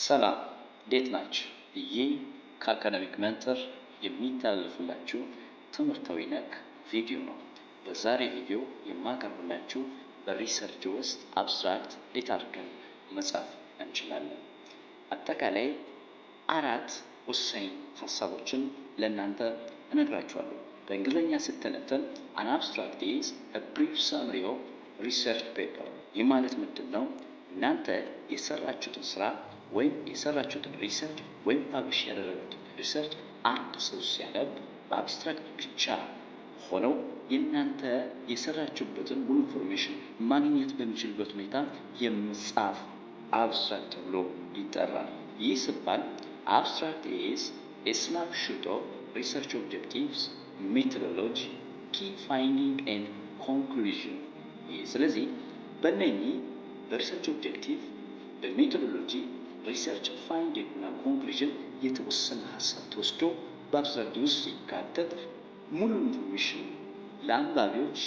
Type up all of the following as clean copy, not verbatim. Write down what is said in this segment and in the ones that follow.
ሰላም እንዴት ናችሁ? ይህ ከአካዳሚክ መንተር የሚተላለፍላችሁ ትምህርታዊ ነክ ቪዲዮ ነው። በዛሬ ቪዲዮ የማቀርብላችሁ በሪሰርች ውስጥ አብስትራክት እንዴት አድርገን መጻፍ እንችላለን። አጠቃላይ 4 ወሳኝ ሀሳቦችን ለእናንተ እነግራችኋለሁ። በእንግሊዝኛ ስተነተን an abstract is a brief summary of research paper። ይህ ማለት ምንድን ነው? እናንተ የሰራችሁትን ስራ ወይም የሰራችሁትን ሪሰርች ወይም ፓብሊሽ ያደረጋችሁትን ሪሰርች አንድ ሰው ሲያነብ በአብስትራክት ብቻ ሆነው የእናንተ የሰራችሁበትን ሙሉ ኢንፎርሜሽን ማግኘት በሚችልበት ሁኔታ የሚጻፍ አብስትራክት ተብሎ ይጠራል። ይህ ሲባል abstract is a snapshot of research objectives, methodology, key finding and conclusion። ስለዚህ በእነኚህ በሪሰርች ኦብጀክቲቭ በሜቶዶሎጂ ሪሰርች ፋይንዲንግ እና ኮንክሉዥን የተወሰነ ሀሳብ ተወስዶ በአብስትራክት ውስጥ ሲካተት ሙሉ ኢንፎርሜሽን ለአንባቢዎች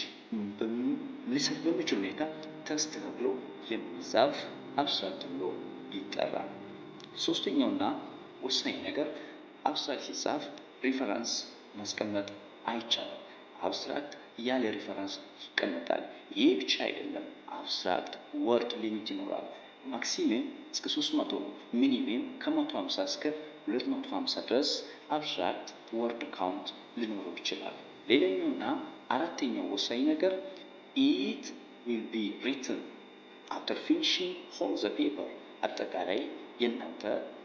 ሊሰጥ በሚችል ሁኔታ ተስተካክሎ የሚጻፍ አብስትራክት ተብሎ ይጠራል። ሶስተኛውና ወሳኝ ነገር አብስትራክት ሲጻፍ ሪፈረንስ ማስቀመጥ አይቻልም። አብስትራክት ያለ ሪፈረንስ ይቀመጣል። ይህ ብቻ አይደለም፣ አብስትራክት ወርድ ሊሚት ይኖራል። ማክሲመም እስከ 300 ሚኒመም ከ150 እስከ 250 ድረስ አብስትራክት ወርድ ካውንት ሊኖረው ይችላል። ሌላኛውና አራተኛው ወሳኝ ነገር it will be written after finishing all the paper። አጠቃላይ የእናንተ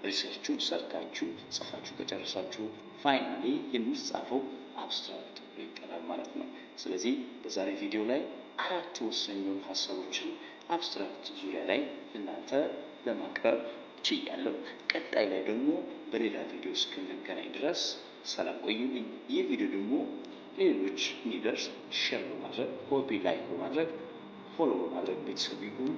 ሪሰርቹን ሰርታችሁ ጽፋችሁ ከጨረሳችሁ ፋይናሊ የሚጻፈው አብስትራክት ይቀራል ማለት ነው። ስለዚህ በዛሬ ቪዲዮ ላይ 4 ወሳኝ ሀሳቦችን አብስትራክት ዙሪያ ላይ እናንተ ለማቅረብ ችያለሁ። ቀጣይ ላይ ደግሞ በሌላ ቪዲዮ እስክንገናኝ ድረስ ሰላም ቆዩልኝ። ይህ ቪዲዮ ደግሞ ሌሎች እንዲደርስ ሼር በማድረግ ኮፒ ላይክ በማድረግ ፎሎ በማድረግ ቤተሰብ ይሁኑ።